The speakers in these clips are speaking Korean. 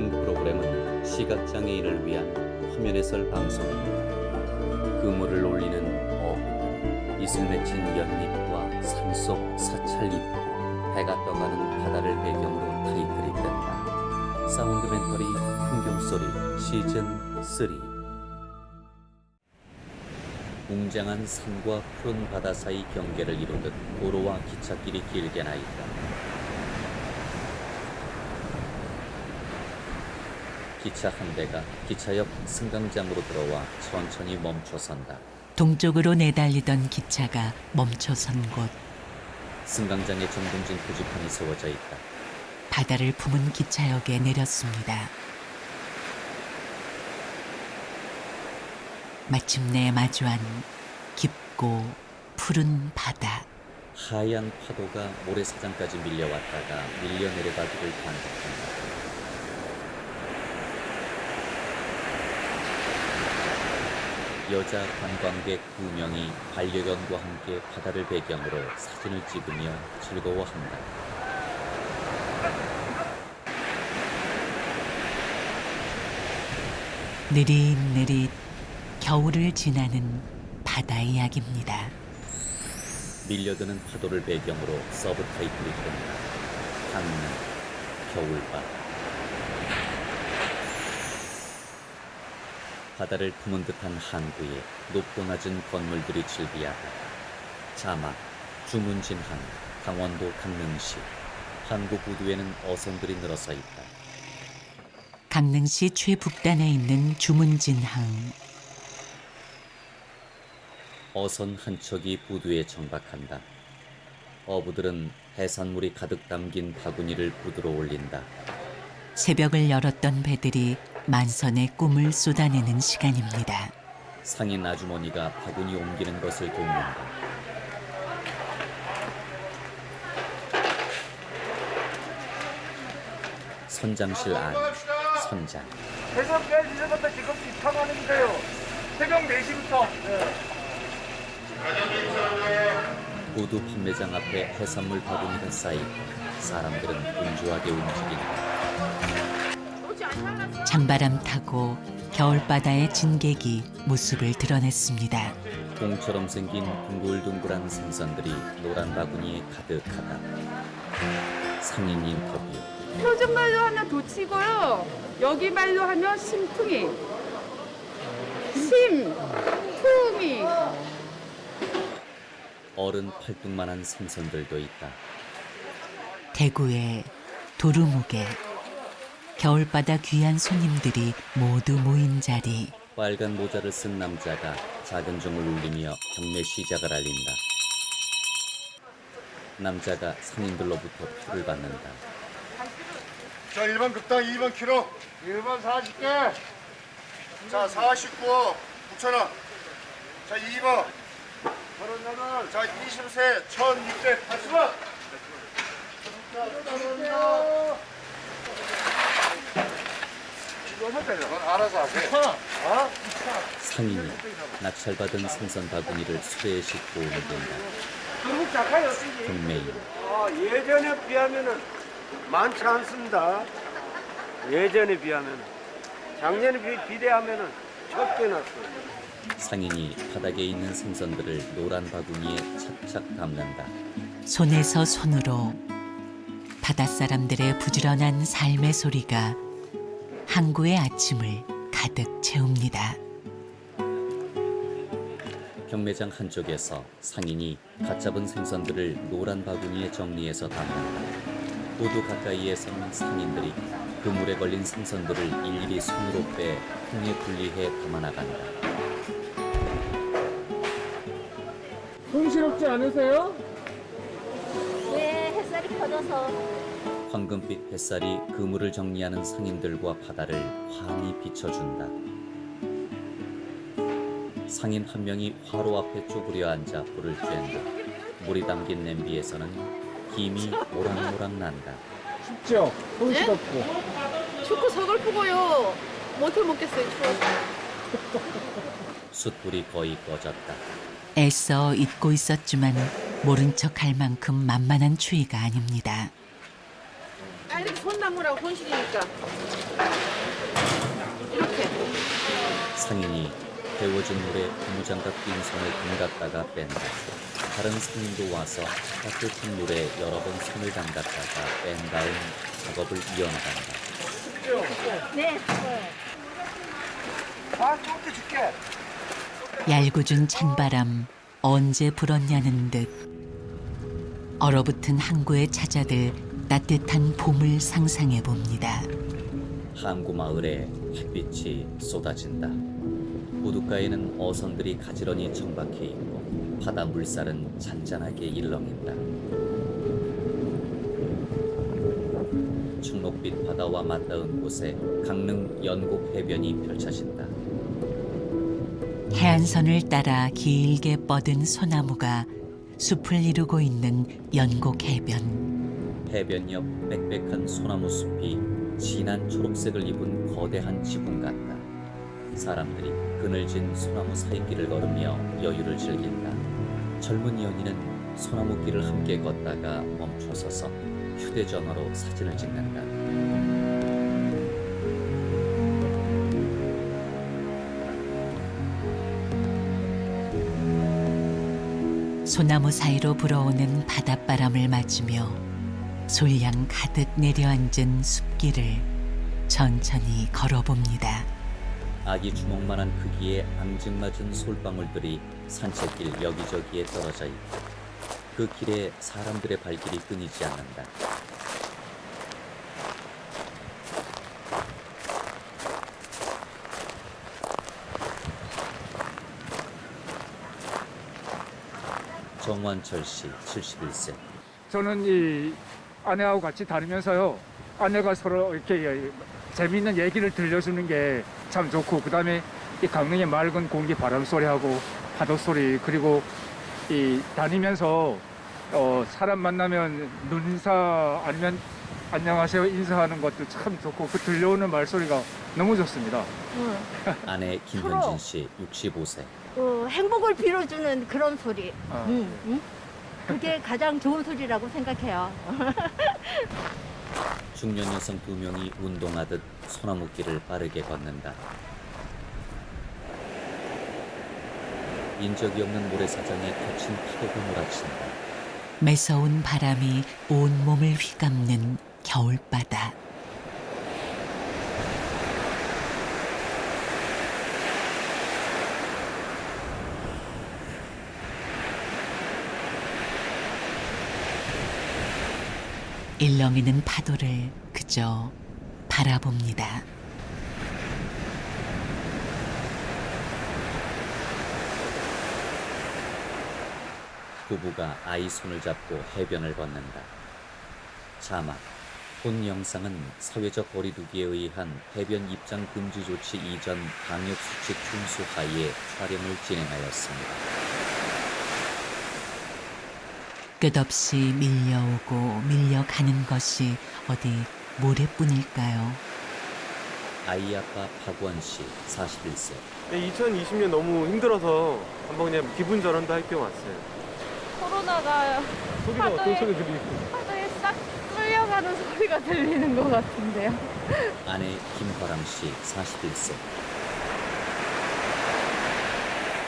본 프로그램은 시각장애인을 위한 화면 해설 방송입니다. 그물을 올리는 어부, 이슬 맺힌 연잎과 산속 사찰잎고 배가 떠가는 바다를 배경으로 타이틀이 뜬다. 사운드멘터리 풍경소리 시즌 3. 웅장한 산과 푸른 바다 사이 경계를 이루듯 도로와 기찻길이 길게 나 있다. 기차 한 대가 기차역 승강장으로 들어와 천천히 멈춰선다. 동쪽으로 내달리던 기차가 멈춰선 곳. 승강장에 정동진 표지판이 세워져 있다. 바다를 품은 기차역에 내렸습니다. 마침내 마주한 깊고 푸른 바다. 하얀 파도가 모래사장까지 밀려왔다가 밀려내려가기를 반복한다. 여자 관광객 2명이 반려견과 함께 바다를 배경으로 사진을 찍으며 즐거워한다. 느릿느릿 겨울을 지나는 바다 이야기입니다. 밀려드는 파도를 배경으로 서브 타이틀이 뜬다. 강릉, 겨울바. 바다를 품은 듯한 항구에 높고 낮은 건물들이 즐비하다. 자막, 주문진항, 강원도 강릉시. 항구 부두에는 어선들이 늘어서 있다. 강릉시 최북단에 있는 주문진항. 어선 한 척이 부두에 정박한다. 어부들은 해산물이 가득 담긴 바구니를 부두로 올린다. 새벽을 열었던 배들이 만선의 꿈을 쏟아내는 시간입니다. 상인 아주머니가 바구니 옮기는 것을 돕는다. 선장실 안, 선장. 해서 빼 이제부터 지금 입항하는데요. 새벽 4시부터. 부두 판매장 앞에 해산물 바구니가 쌓이고 사람들은 분주하게 움직인다. 찬바람 타고 겨울바다의 진객이 모습을 드러냈습니다. 공처럼 생긴 둥글둥글한 생선들이 노란 바구니에 가득하다. 상인 인터뷰. 표준말로 하면 도치고요. 여기 말로 하면 심퉁이. 심퉁이. 어른 팔뚝만한 생선들도 있다. 대구의 도루묵에 겨울바다 귀한 손님들이 모두 모인 자리. 빨간 모자를 쓴 남자가 작은 종을 울리며 경매 시작을 알린다. 남자가 상인들로부터 표를 받는다. 자, 1번 극당 2번 키로. 1번 40개. 자, 49, 9,000원. 자, 2번. 38. 자, 23, 1,680원. 알아서 하세요. 상인이 낙찰받은 생선 바구니를 수레에 싣고 오는다. 한국 작가요. 경매인. 예전에 비하면은 많지 않습니다. 예전에 비하면 작년에 비대하면은 적게 났어요. 상인이 바닥에 있는 생선들을 노란 바구니에 착착 담는다. 손에서 손으로 바닷사람들의 부지런한 삶의 소리가 항구의 아침을 가득 채웁니다. 경매장 한쪽에서 상인이 갓 잡은 생선들을 노란 바구니에 정리해서 담는다. 보도 가까이에서는 상인들이 그물에 걸린 생선들을 일일이 손으로 빼 통에 분리해 담아나간다. 흥스럽지 않으세요? 왜 햇살이 퍼져서 황금빛 햇살이 그물을 정리하는 상인들과 바다를 환히 비춰준다. 상인 한 명이 화로 앞에 쪼그려 앉아 불을 쬐는다. 물이 담긴 냄비에서는 김이 모락모락 난다. 춥죠? 흥스럽고. 춥고 서글프고요. 못해 먹겠어요, 추워서. 숯불이 거의 꺼졌다. 애써 잊고 있었지만 모른 척 할 만큼 만만한 추위가 아닙니다. 이렇게 손나무라고 손실이니까. 이렇게. 상인이 데워진 물에 고무장갑 낀 손을 담갔다가 뺀다. 다른 상인도 와서 따뜻한 물에 여러 번 손을 담갔다가 뺀 다음 작업을 이어나간다. 네. 아, 좀 줄게. 얄궂은 찬바람 언제 불었냐는 듯 얼어붙은 항구에 찾아들 따뜻한 봄을 상상해 봅니다. 항구 마을에 햇빛이 쏟아진다. 우둣가에는 어선들이 가지런히 정박해 있고 바다 물살은 잔잔하게 일렁인다. 충록빛 바다와 맞닿은 곳에 강릉 연곡 해변이 펼쳐진다. 해안선을 따라 길게 뻗은 소나무가 숲을 이루고 있는 연곡 해변. 해변 옆 빽빽한 소나무 숲이 진한 초록색을 입은 거대한 지붕 같다. 사람들이 그늘진 소나무 사이길을 걸으며 여유를 즐긴다. 젊은 연인은 소나무 길을 함께 걷다가 멈춰서서 휴대전화로 사진을 찍는다. 소나무 사이로 불어오는 바닷바람을 맞으며 솔량 가득 내려앉은 숲길을 천천히 걸어봅니다. 아기 주먹만한 크기의 앙증맞은 솔방울들이 산책길 여기저기에 떨어져 있다. 그 길에 사람들의 발길이 끊이지 않는다. 정완철 씨 71세. 저는 이 아내하고 같이 다니면서요. 아내가 서로 이렇게 재미있는 얘기를 들려주는 게 참 좋고, 그다음에 이 강릉의 맑은 공기, 바람 소리하고 파도 소리, 그리고 이 다니면서 사람 만나면 눈인사 아니면 안녕하세요 인사하는 것도 참 좋고, 그 들려오는 말소리가 너무 좋습니다. 아내 김현진 씨 65세. 행복을 빌어주는 그런 소리. 아, 그게 가장 좋은 소리라고 생각해요. 중년 여성 2명이 운동하듯 소나무길을 빠르게 걷는다. 인적이 없는 모래사장에 거친 파도가 몰아친다. 매서운 바람이 온몸을 휘감는 겨울바다. 일렁이는 파도를 그저 바라봅니다. 부부가 아이 손을 잡고 해변을 걷는다. 자막. 본 영상은 사회적 거리두기에 의한 해변 입장 금지 조치 이전 방역 수칙 준수 하에 촬영을 진행하였습니다. 끝없이 밀려오고 밀려가는 것이 어디 모래뿐일까요? 아이 아빠 박원 씨 41세. 2020년 너무 힘들어서 한번 그냥 기분 전환도 할 겸 왔어요. 코로나가 소리가 어떤 소리 들리고? 파도에 싹 쓸려가는 소리가 들리는 것 같은데요. 아내 김화람 씨 41세.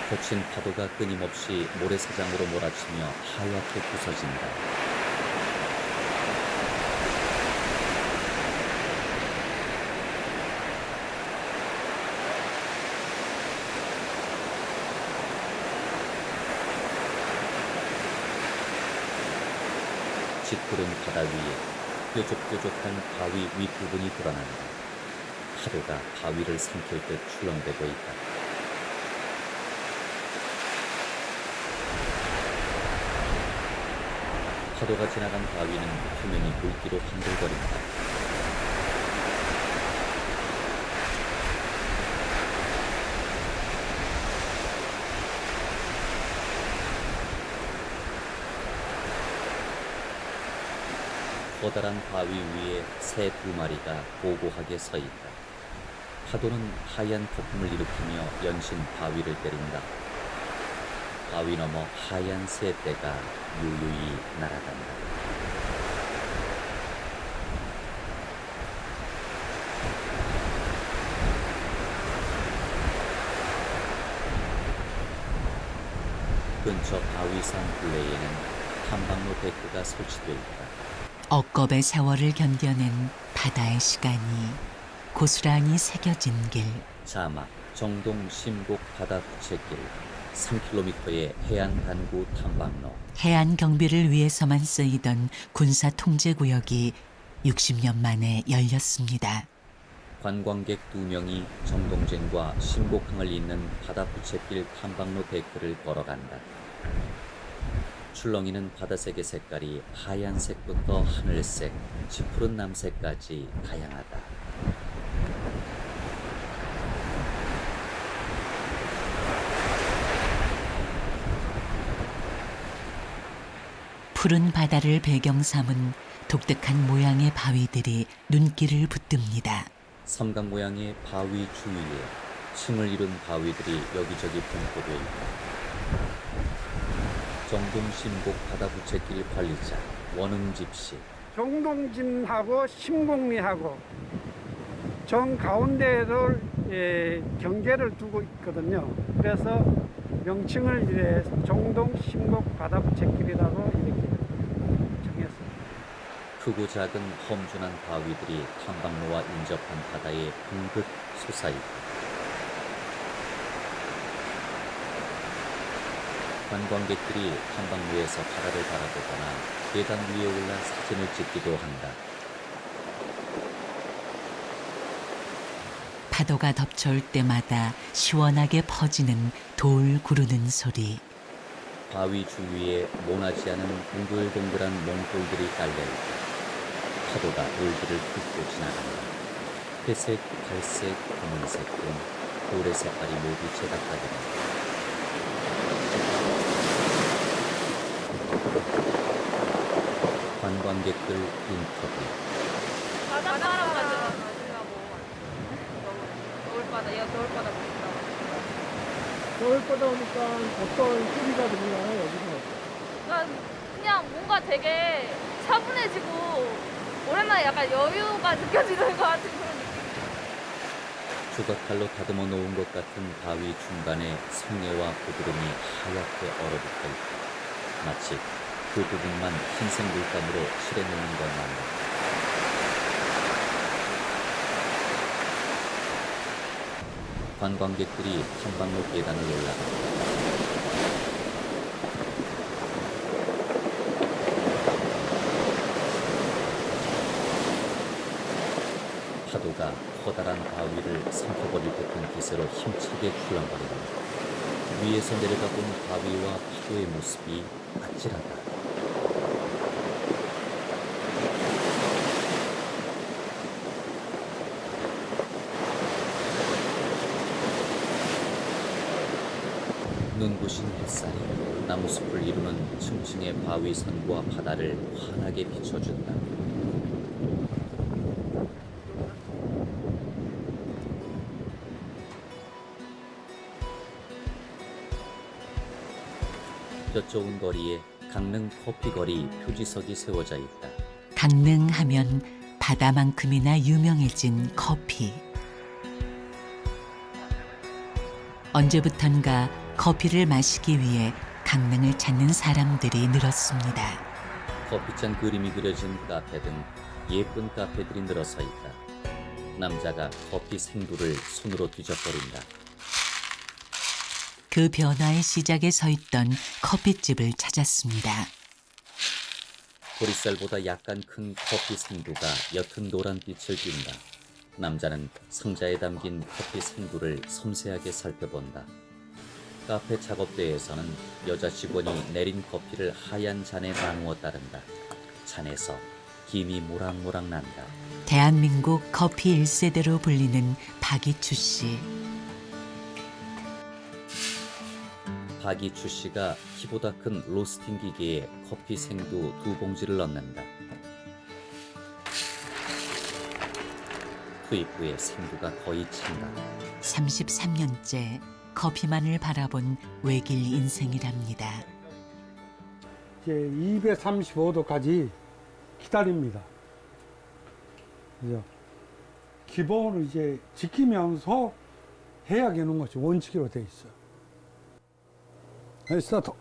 거친 파도가 끊임없이 모래사장으로 몰아치며 하얗게 부서진다. 짙푸른 바다 위에 뾰족뾰족한 바위 윗부분이 드러난다. 파도가 바위를 삼킬 듯 출렁대고 있다. 파도가 지나간 바위는 표면이 물기로 흔들거린다. 커다란 바위 위에 새 2마리가 고고하게 서 있다. 파도는 하얀 거품을 일으키며 연신 바위를 때린다. 바위 너머 하얀 새 떼가 유유히 날아간다. 근처 바위산 굴레에는 탐방로 데크가 설치되어 있다. 억겁의 세월을 견뎌낸 바다의 시간이 고스란히 새겨진 길. 자막 정동 심곡 바다 부채길 3km의 해안 단구 탐방로. 해안 경비를 위해서만 쓰이던 군사 통제 구역이 60년 만에 열렸습니다. 관광객 2명이 정동진과 심곡항을 잇는 바다 부채길 탐방로 데크를 걸어간다. 출렁이는 바다색의 색깔이 하얀색부터 하늘색, 짙푸른 남색까지 다양하다. 푸른 바다를 배경 삼은 독특한 모양의 바위들이 눈길을 붙듭니다. 삼각 모양의 바위 주위에 층을 이룬 바위들이 여기저기 분포되어 있다. 정동 심곡 바다 부채길 관리자 원흥집 씨. 정동진하고 심곡리하고 정 가운데를 경계를 두고 있거든요. 그래서 명칭을 이래 정동 심곡 바다 부채길이라고 이렇게 정했습니다. 크고 작은 험준한 바위들이 탐방로와 인접한 바다에 붕긋 솟아있다. 관광객들이 탐방로에서 바다를 바라보거나 계단 위에 올라 사진을 찍기도 한다. 파도가 덮쳐올 때마다 시원하게 퍼지는 돌 구르는 소리. 바위 주위에 모나지 않은 동글동글한 몽돌들이 깔려있다. 파도가 돌들을 훑고 지나간다. 회색, 갈색, 검은색 등 돌의 색깔이 모두 제각각이다. 관광객들 인터뷰. 바닷바람 맞으려고 겨울바다, 야 겨울바다 멋있다. 겨울바다 오니까 어떤 소리가 들리나요, 여기서? 그냥 뭔가 되게 차분해지고 오랜만에 약간 여유가 느껴지는 것 같은 그런 느낌. 조각칼로 다듬어 놓은 것 같은 바위 중간에 성녀와 고드름이 하얗게 얼어붙어 있다. 마치 그 부분만 흰색 물감으로 칠해놓은 것만 같다. 관광객들이 탐방로 계단을 올라간다. 파도가 커다란 바위를 삼켜버릴 듯한 기세로 힘차게 훌렁거린다. 위에서 내려다본 바위와 파도의 모습이 아찔하다. 눈부신 햇살이 나무숲을 이루는 층층의 바위산과 바다를 환하게 비춰준다. 뼈좁은 거리에 강릉 커피거리 표지석이 세워져 있다. 강릉하면 바다만큼이나 유명해진 커피. 언제부턴가 커피를 마시기 위해 강릉을 찾는 사람들이 늘었습니다. 커피잔 그림이 그려진 카페 등 예쁜 카페들이 늘어서 있다. 남자가 커피 생두를 손으로 뒤적거린다. 그 변화의 시작에 서 있던 커피집을 찾았습니다. 보리쌀보다 약간 큰 커피 생두가 옅은 노란빛을 띈다. 남자는 상자에 담긴 커피 생두를 섬세하게 살펴본다. 카페 작업대에서는 여자 직원이 내린 커피를 하얀 잔에 나누어 따른다. 잔에서 김이 모락모락 난다. 대한민국 커피 1세대로 불리는 박이추 씨. 박이추 씨가 키보다 큰 로스팅 기계에 커피 생두 2봉지를 넣는다. 투입 후에 생두가 거의 찬다. 33년째 커피만을 바라본 외길 인생이랍니다. 이제 235도까지 기다립니다. 그죠? 기본을 이제 지키면서 해야 되는 것이 원칙으로 돼 있어요. 스타트.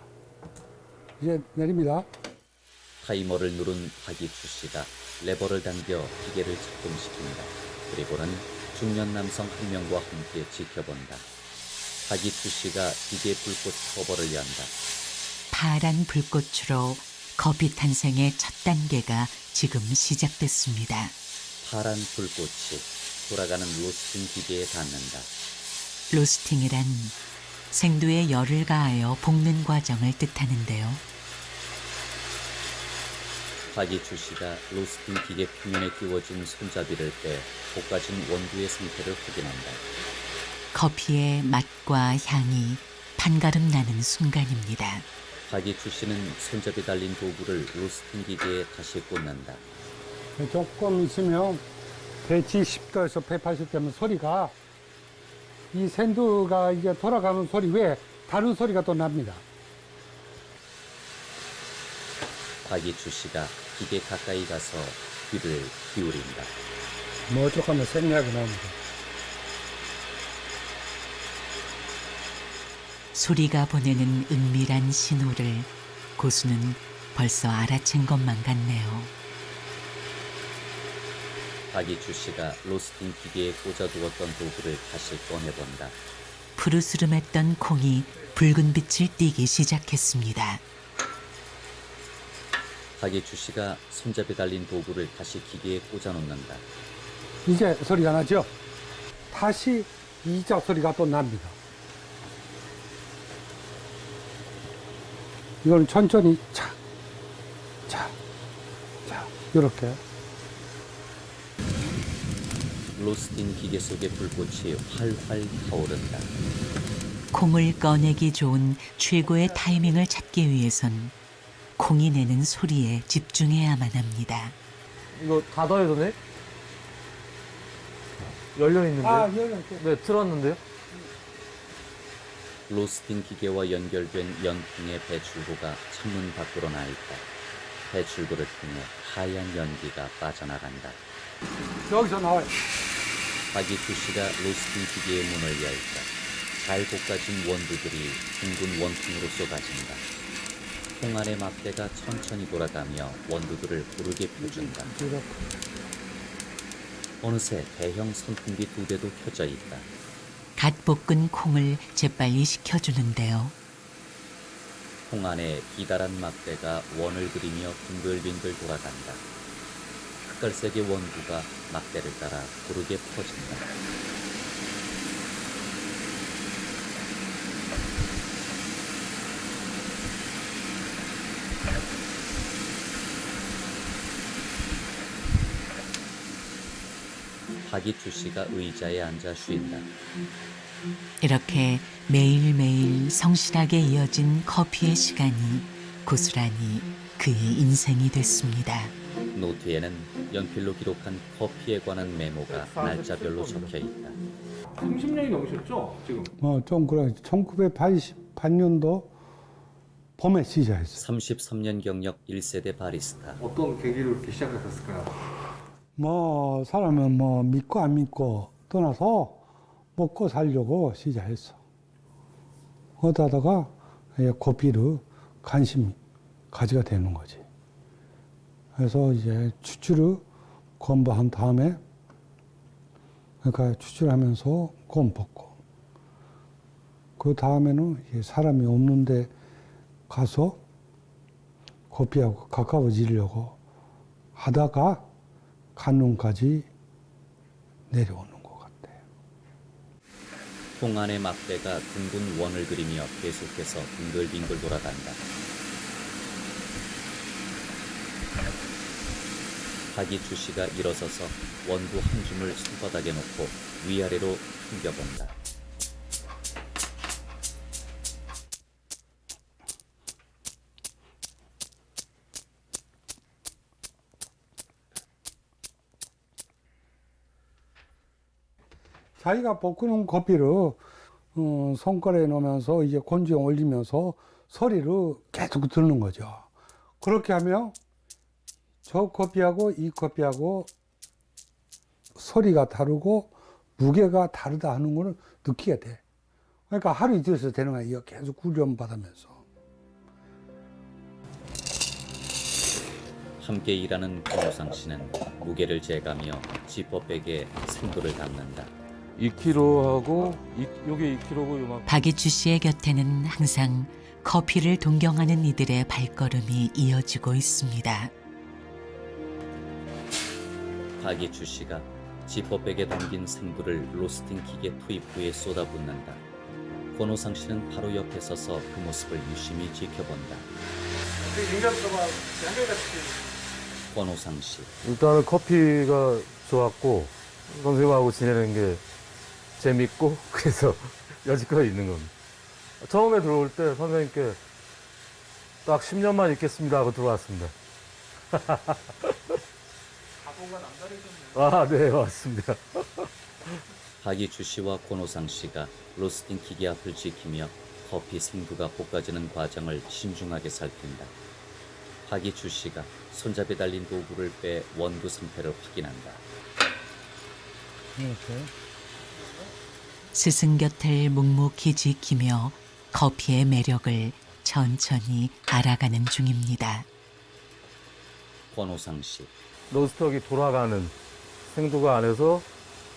이제 내립니다. 타이머를 누른 박이추 씨가 레버를 당겨 기계를 작동시킨다. 그리고는 중년 남성 한 명과 함께 지켜본다. 박이추 씨가 기계 불꽃 커버를 연다. 파란 불꽃으로 커피 탄생의 첫 단계가 지금 시작됐습니다. 파란 불꽃이 돌아가는 로스팅 기계에 닿는다. 로스팅이란 생두에 열을 가하여 볶는 과정을 뜻하는데요. 박이추 씨가 로스팅 기계 표면에 끼워진 손잡이를 빼 볶아진 원두의 상태를 확인한다. 커피의 맛과 향이 판가름 나는 순간입니다. 박이추 씨는 손잡이 달린 도구를 로스팅 기계에 다시 꽂는다. 조금 있으면 170도에서 180도 되면 소리가 이 샌드가 이제 돌아가는 소리 외에 다른 소리가 또 납니다. 박이추 씨가 기계 가까이 가서 귀를 기울인다. 뭐 조금만 생략이 나옵니다. 소리가 보내는 은밀한 신호를 고수는 벌써 알아챈 것만 같네요. 박이추 씨가 로스팅 기계에 꽂아두었던 도구를 다시 꺼내본다. 푸르스름했던 콩이 붉은 빛을 띠기 시작했습니다. 박이추 씨가 손잡이 달린 도구를 다시 기계에 꽂아놓는다. 이제 소리가 나죠? 다시 이자 소리가 또 납니다. 이건 천천히 차, 이렇게. 로스팅 기계 속의 불꽃이 활활 타오른다. 콩을 꺼내기 좋은 최고의 타이밍을 찾기 위해선 콩이 내는 소리에 집중해야만 합니다. 이거 닫아야 되네? 열려 있는데? 이렇게. 네, 틀었는데요? 로스팅 기계와 연결된 연통의 배출구가 창문 밖으로 나 있다. 배출구를 통해 하얀 연기가 빠져나간다. 여기서 나와요. 박이추 씨가 로스팅 기계의 문을 열자 잘 볶아진 원두들이 둥근 원통으로 쏟아진다. 콩 안의 막대가 천천히 돌아가며 원두들을 고르게 펴준다. 어느새 대형 선풍기 2대도 켜져 있다. 갓 볶은 콩을 재빨리 식혀주는데요. 콩 안에 기다란 막대가 원을 그리며 빙글빙글 돌아간다. 흑갈색의 원두가 막대를 따라 고르게 퍼진다. 박이추 씨가 의자에 앉아 쉰다. 이렇게 매일매일 성실하게 이어진 커피의 시간이 고스란히 그의 인생이 됐습니다. 노트에는 연필로 기록한 커피에 관한 메모가 날짜별로 적혀 있다. 30년이 넘으셨죠, 지금? 좀 그래. 1988년도 봄에 시작했어요. 33년 경력 1세대 바리스타. 어떤 계기로 이렇게 시작하셨을까요? 사람은 믿고 안 믿고 떠나서 먹고 살려고 시작했어. 어다다가 커피를 관심이 가지가 되는 거지. 그래서 이제 추출을 공부한 다음에, 그러니까 추출하면서 껌 벗고, 그 다음에는 이제 사람이 없는데 가서 커피하고 가까워지려고 하다가 간룸까지 내려오는 것 같아요. 콩 안의 막대가 둥근 원을 그리며 계속해서 빙글빙글 돌아간다. 박이추 씨가 일어서서 원두 한 줌을 손바닥에 놓고 위아래로 튕겨본다. 자기가 볶는 커피를 손가락에 넣으면서 이제 건조에 올리면서 소리를 계속 듣는 거죠. 그렇게 하면 저 커피하고 이 커피하고 소리가 다르고 무게가 다르다 하는 거를 느끼게 돼. 그러니까 하루 이틀에서 되는 거야. 이거 계속 훈련 받으면서. 함께 일하는 권우상 씨는 무게를 재가며 지퍼백에 생도를 담는다. 2kg하고 요게 2kg고 요만. 박이주 씨의 곁에는 항상 커피를 동경하는 이들의 발걸음이 이어지고 있습니다. 박이주 씨가 지퍼백에 담긴 생두를 로스팅 킥에 투입 후에 쏟아붓는다. 권호상 씨는 바로 옆에 서서 그 모습을 유심히 지켜본다. 권호상 씨, 일단은 커피가 좋았고 선생님하고 지내는 게 재밌고 그래서 여지까지 있는 겁니다. 처음에 들어올 때 선생님께 딱 10년만 있겠습니다 하고 들어왔습니다. 아, 네, 맞습니다. 박이주 씨와 권호상 씨가 로스팅 킥의 앞을 지키며 커피 생두가 볶아지는 과정을 신중하게 살핀다. 박이주 씨가 손잡이 달린 도구를 빼 원두 상태를 확인한다. 스승 곁을 묵묵히 지키며 커피의 매력을 천천히 알아가는 중입니다. 권호상 씨, 로스터기 돌아가는 생두가 안에서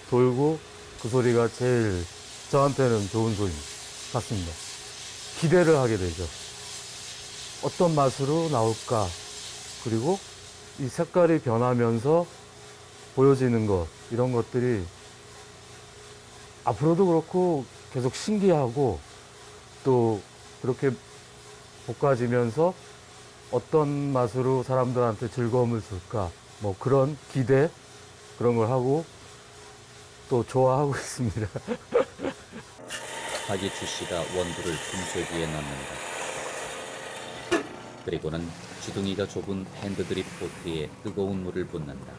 돌고 그 소리가 제일 저한테는 좋은 소리 같습니다. 기대를 하게 되죠. 어떤 맛으로 나올까? 그리고 이 색깔이 변하면서 보여지는 것, 이런 것들이 앞으로도 그렇고 계속 신기하고 또 그렇게 볶아지면서 어떤 맛으로 사람들한테 즐거움을 줄까? 뭐 그런 기대, 그런 걸 하고 또 좋아하고 있습니다. 박이주 씨가 원두를 분쇄기에 넣는다. 그리고는 주둥이가 좁은 핸드드립 포트에 뜨거운 물을 붓는다.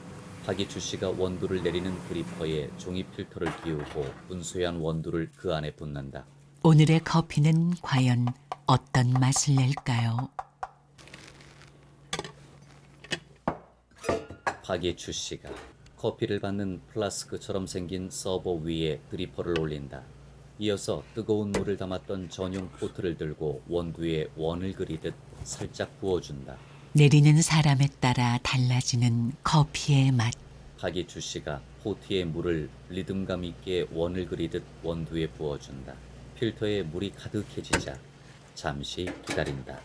박이주 씨가 원두를 내리는 드리퍼에 종이 필터를 끼우고 분쇄한 원두를 그 안에 붓는다. 오늘의 커피는 과연 어떤 맛을 낼까요? 박이주 씨가 커피를 받는 플라스크처럼 생긴 서버 위에 드리퍼를 올린다. 이어서 뜨거운 물을 담았던 전용 포트를 들고 원두에 원을 그리듯 살짝 부어준다. 내리는 사람에 따라 달라지는 커피의 맛. 박이주 씨가 포트에 물을 리듬감 있게 원을 그리듯 원두에 부어준다. 필터에 물이 가득해지자 잠시 기다린다.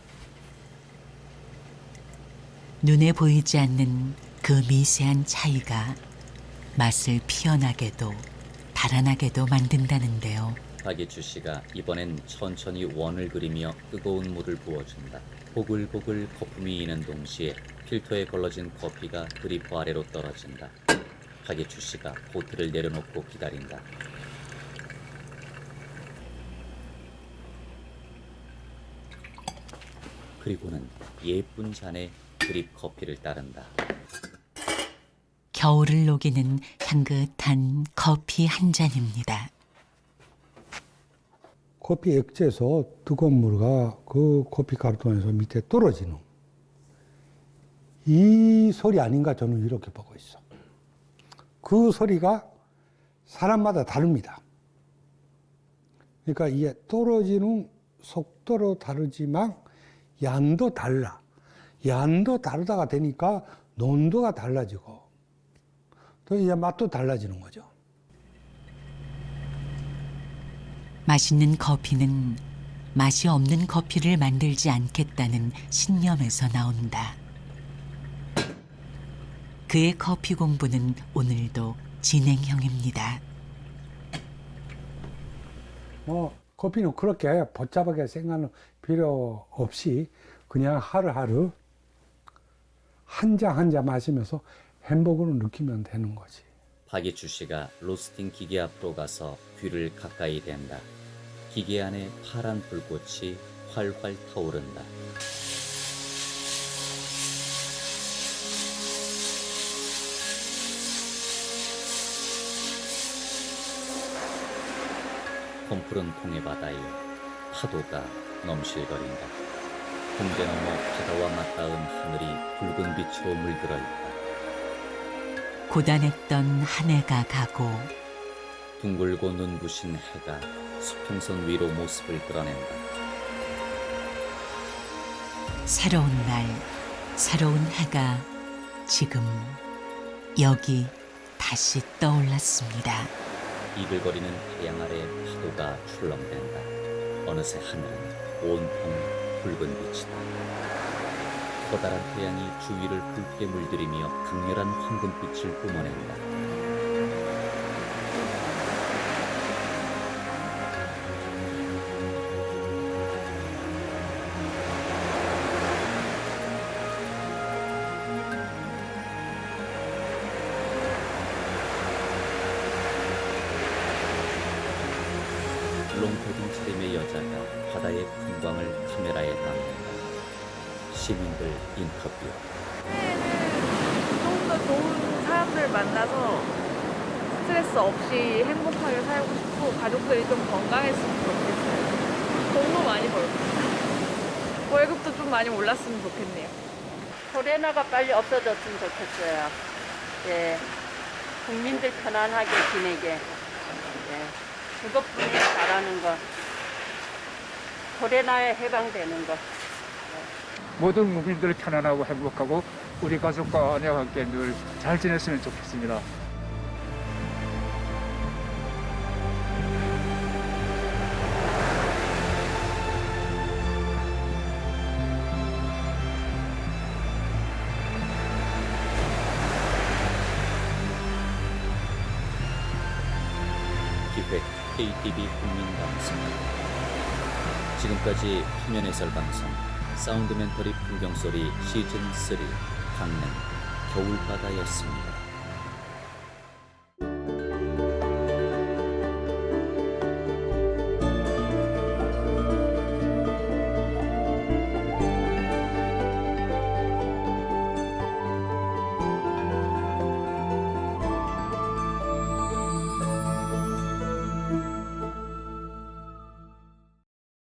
눈에 보이지 않는 그 미세한 차이가 맛을 피어나게도 달아나게도 만든다는데요. 박이주 씨가 이번엔 천천히 원을 그리며 뜨거운 물을 부어준다. 보글보글 거품이 이는 동시에 필터에 걸러진 커피가 드리퍼 아래로 떨어진다. 박이주 씨가 포트를 내려놓고 기다린다. 그리고는 예쁜 잔에 드립 커피를 따른다. 겨울을 녹이는 향긋한 커피 한 잔입니다. 커피 액체에서 뜨거운 물과 그 커피 가루통에서 밑에 떨어지는 이 소리 아닌가 저는 이렇게 보고 있어. 그 소리가 사람마다 다릅니다. 그러니까 이게 떨어지는 속도로 다르지만 양도 달라. 양도 다르다가 되니까 농도가 달라지고 또 이제 맛도 달라지는 거죠. 맛있는 커피는 맛이 없는 커피를 만들지 않겠다는 신념에서 나온다. 그의 커피 공부는 오늘도 진행형입니다. 커피는 그렇게 복잡하게 생각하는 필요 없이 그냥 하루하루 한 잔 한 잔 마시면서 행복을 느끼면 되는 거지. 박이주 씨가 로스팅 기계 앞으로 가서 귀를 가까이 댄다. 기계 안에 파란 불꽃이 활활 타오른다. 펌푸른 통의 바다에 파도가 넘실거린다. 홍대 너머 바다와 맞닿은 하늘이 붉은 빛으로 물들어 있다. 고단했던 한 해가 가고 둥글고 눈부신 해가 수평선 위로 모습을 드러낸다. 새로운 날 새로운 해가 지금 여기 다시 떠올랐습니다. 이글거리는 태양 아래 파도가 출렁댄다. 어느새 하늘은 온통 붉은 빛이다. 커다란 태양이 주위를 붉게 물들이며 강렬한 황금빛을 뿜어낸다. 롱패딩 차림의 여자가 바다의 풍광을 카메라에 담는다. 시민들 인터뷰. 좀 더 좋은 사람들 만나서 스트레스 없이 행복하게 살고 싶고 가족들이 좀 건강했으면 좋겠어요. 돈도 많이 벌고 월급도 좀 많이 올랐으면 좋겠네요. 코로나가 빨리 없어졌으면 좋겠어요. 예, 국민들 편안하게 지내게. 예, 그것뿐이 바라는 거. 코로나에 해방되는 거. 모든 국민들 편안하고 행복하고 우리 가족과 아내와 함께 늘 잘 지냈으면 좋겠습니다. 기획 KTV 국민방송. 지금까지 화면 해설 방송 사운드멘터리 풍경소리 시즌3 강릉 겨울바다였습니다.